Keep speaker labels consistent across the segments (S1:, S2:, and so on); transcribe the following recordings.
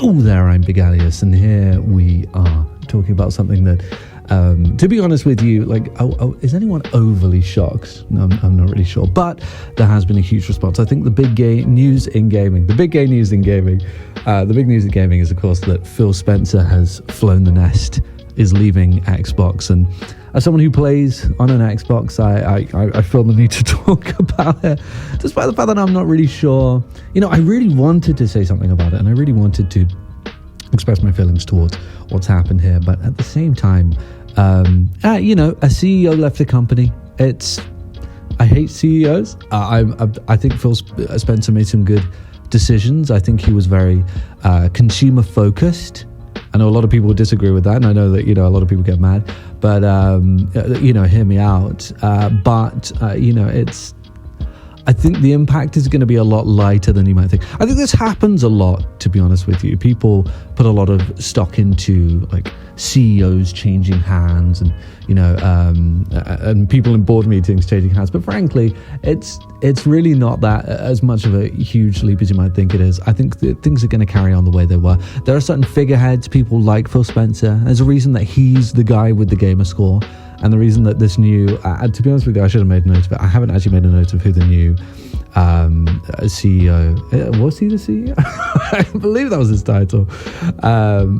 S1: Hello there, I'm Big Alias, and here we are talking about something that, to be honest with you, like, is anyone overly shocked? No, I'm not really sure, but there has been a huge response. I think the big news in gaming is, of course, that Phil Spencer has flown the nest, is leaving Xbox, and as someone who plays on an Xbox, I feel the need to talk about it, despite the fact that I'm not really sure. You know, I really wanted to say something about it, and I really wanted to express my feelings towards what's happened here, but at the same time, a CEO left the company. I hate CEOs. I think Phil Spencer made some good decisions. I think he was very consumer focused. I know a lot of people disagree with that, and I know that, a lot of people get mad, but, hear me out. I think the impact is going to be a lot lighter than you might think. I think this happens a lot, to be honest with you. People put a lot of stock into, like, CEOs changing hands and, and people in board meetings changing hands. But frankly, it's really not that as much of a huge leap as you might think it is. I think that things are going to carry on the way they were. There are certain figureheads, people like Phil Spencer. There's a reason that he's the guy with the gamer score. And the reason that this new, to be honest with you, I should have made a note of it. I haven't actually made a note of who the new CEO, was he the CEO? I believe that was his title.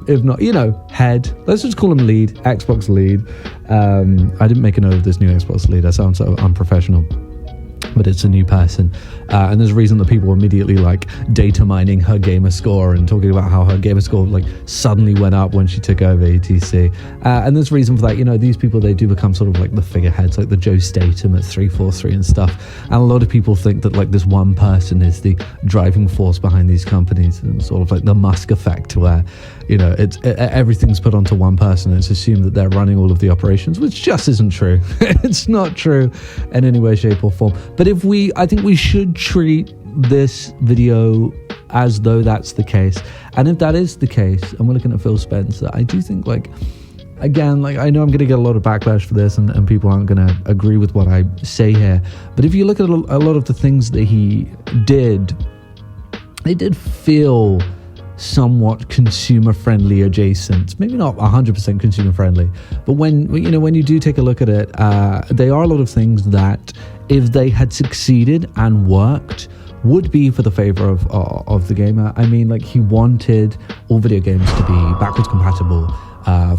S1: If not, head. Let's just call him lead, Xbox lead. I didn't make a note of this new Xbox lead. I sound so unprofessional. But it's a new person, and there's a reason that people immediately like data mining her gamer score and talking about how her gamer score like suddenly went up when she took over etc. And there's a reason for that. These people, they do become sort of like the figureheads, like the Joe Statham at 343 and stuff. And a lot of people think that like this one person is the driving force behind these companies, and sort of like the Musk effect, where everything's put onto one person. And it's assumed that they're running all of the operations, which just isn't true. It's not true in any way, shape, or form. But I think we should treat this video as though that's the case. And if that is the case, and we're looking at Phil Spencer, I do think, I know I'm going to get a lot of backlash for this, and people aren't going to agree with what I say here. But if you look at a lot of the things that he did, they did feel somewhat consumer friendly adjacent, maybe not 100% consumer friendly, but when you do take a look at it, they are a lot of things that, if they had succeeded and worked, would be for the favor of the gamer. I mean, like, he wanted all video games to be backwards compatible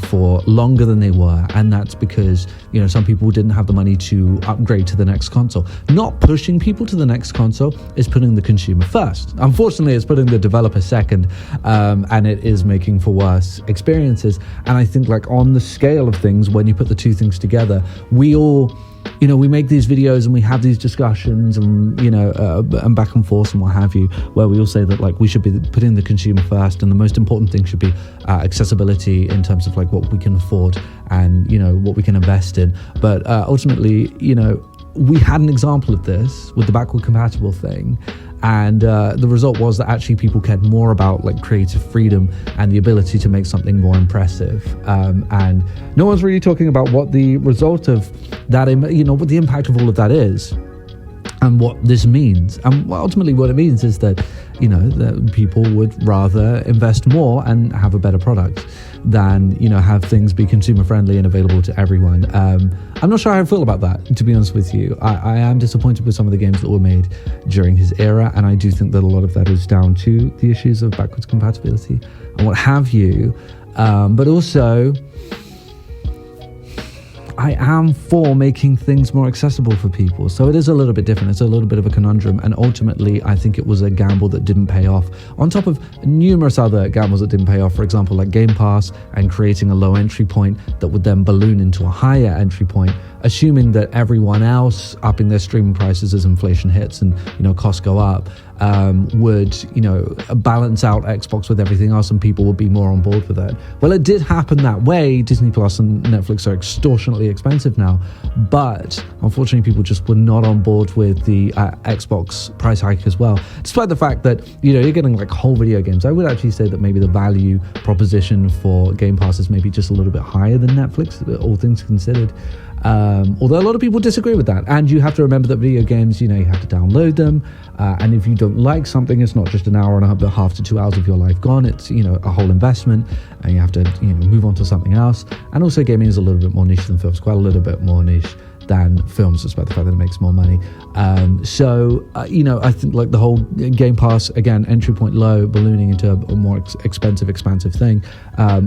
S1: for longer than they were, and that's because some people didn't have the money to upgrade to the next console. Not pushing people to the next console is putting the consumer first. Unfortunately, it's putting the developer second, and it is making for worse experiences. And I think, like, on the scale of things, when you put the two things together, we all, we make these videos and we have these discussions and, and back and forth and what have you, where we all say that, like, we should be putting the consumer first, and the most important thing should be accessibility in terms of, like, what we can afford and, what we can invest in. But ultimately, we had an example of this with the backward compatible thing. And the result was that actually people cared more about, like, creative freedom and the ability to make something more impressive. And no one's really talking about what the result of that, what the impact of all of that is, and what this means. And ultimately what it means is that, that people would rather invest more and have a better product than, have things be consumer friendly and available to everyone. I'm not sure how I feel about that, to be honest with you. I am disappointed with some of the games that were made during his era, and I do think that a lot of that is down to the issues of backwards compatibility and what have you. But also, I am for making things more accessible for people. So it is a little bit different. It's a little bit of a conundrum. And ultimately, I think it was a gamble that didn't pay off, on top of numerous other gambles that didn't pay off. For example, like Game Pass and creating a low entry point that would then balloon into a higher entry point, assuming that everyone else upping their streaming prices as inflation hits and, costs go up, would, balance out Xbox with everything else, and people would be more on board with it. Well, it did happen that way. Disney Plus and Netflix are extortionately expensive now, but unfortunately people just were not on board with the Xbox price hike as well, despite the fact that, you're getting like whole video games. I would actually say that maybe the value proposition for Game Pass is maybe just a little bit higher than Netflix, all things considered. Although a lot of people disagree with that. And you have to remember that video games, you have to download them. And if you don't like something, it's not just an hour and a half to 2 hours of your life gone. It's, a whole investment, and you have to, move on to something else. And also gaming is a little bit more niche than films, quite a little bit more niche than films, despite the fact that it makes more money. I think like the whole Game Pass, again, entry point low, ballooning into a more expansive thing,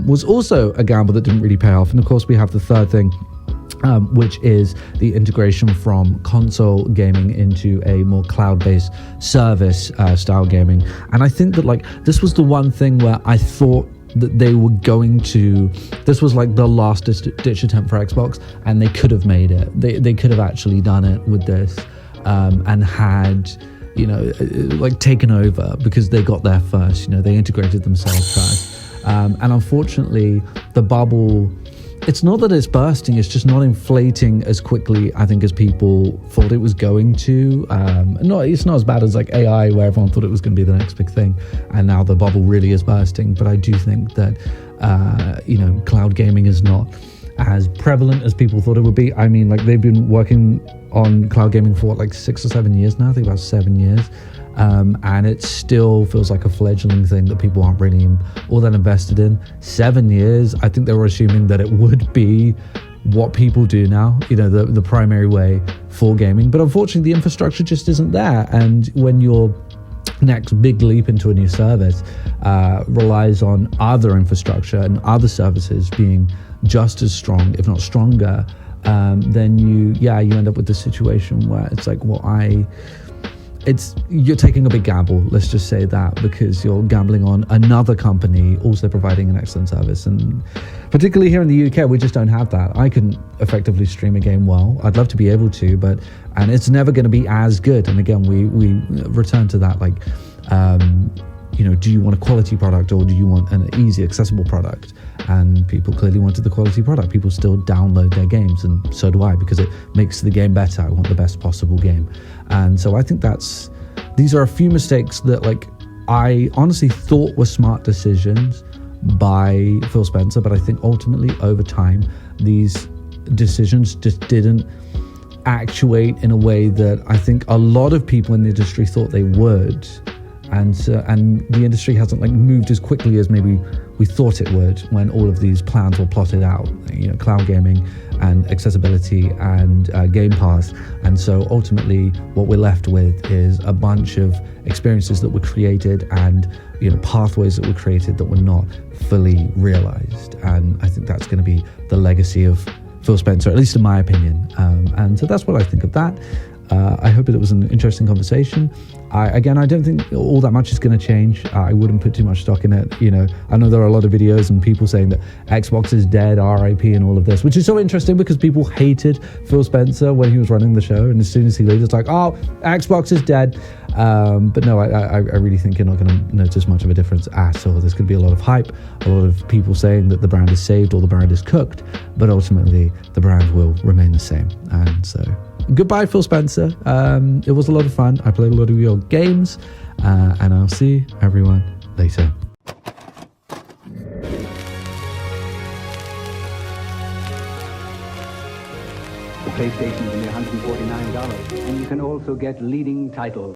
S1: was also a gamble that didn't really pay off. And of course, we have the third thing, which is the integration from console gaming into a more cloud-based service style gaming. And I think that this was the one thing where I thought that they were going to, this was like the last ditch attempt for Xbox, and they could have made it. They could have actually done it with this, and had, taken over, because they got there first. They integrated themselves first. And unfortunately, the bubble, it's not that it's bursting, it's just not inflating as quickly, I think, as people thought it was going to. It's not as bad as like AI, where everyone thought it was going to be the next big thing, and now the bubble really is bursting. But I do think that, cloud gaming is not as prevalent as people thought it would be. I mean, they've been working on cloud gaming for 6 or 7 years now, I think about 7 years. And it still feels like a fledgling thing that people aren't really all that invested in. 7 years, I think they were assuming that it would be what people do now, the primary way for gaming. But unfortunately, the infrastructure just isn't there. And when your next big leap into a new service relies on other infrastructure and other services being just as strong, if not stronger, then you end up with this situation where it's like, you're taking a big gamble, let's just say that, because you're gambling on another company also providing an excellent service. And particularly here in the UK, we just don't have that. I couldn't effectively stream a game well. I'd love to be able to, and it's never going to be as good. And again, we return to that, do you want a quality product, or do you want an easy, accessible product? And people clearly wanted the quality product. People still download their games, and so do I, because it makes the game better. I want the best possible game. And so I think these are a few mistakes that I honestly thought were smart decisions by Phil Spencer, but I think ultimately over time, these decisions just didn't actuate in a way that I think a lot of people in the industry thought they would. And the industry hasn't moved as quickly as maybe we thought it would when all of these plans were plotted out, cloud gaming and accessibility and Game Pass. And so ultimately what we're left with is a bunch of experiences that were created and pathways that were created that were not fully realized. And I think that's going to be the legacy of Phil Spencer, at least in my opinion. And so that's what I think of that. I hope it was an interesting conversation. I don't think all that much is going to change. I wouldn't put too much stock in it. I know there are a lot of videos and people saying that Xbox is dead, RIP, and all of this, which is so interesting because people hated Phil Spencer when he was running the show, and as soon as he leaves, it's like, oh, Xbox is dead. But no, I really think you're not going to notice much of a difference at all. There's going to be a lot of hype, a lot of people saying that the brand is saved or the brand is cooked, but ultimately the brand will remain the same. And so goodbye, Phil Spencer. It was a lot of fun. I played a lot of your games, and I'll see everyone later.
S2: The PlayStation is only $149, and you can also get leading titles.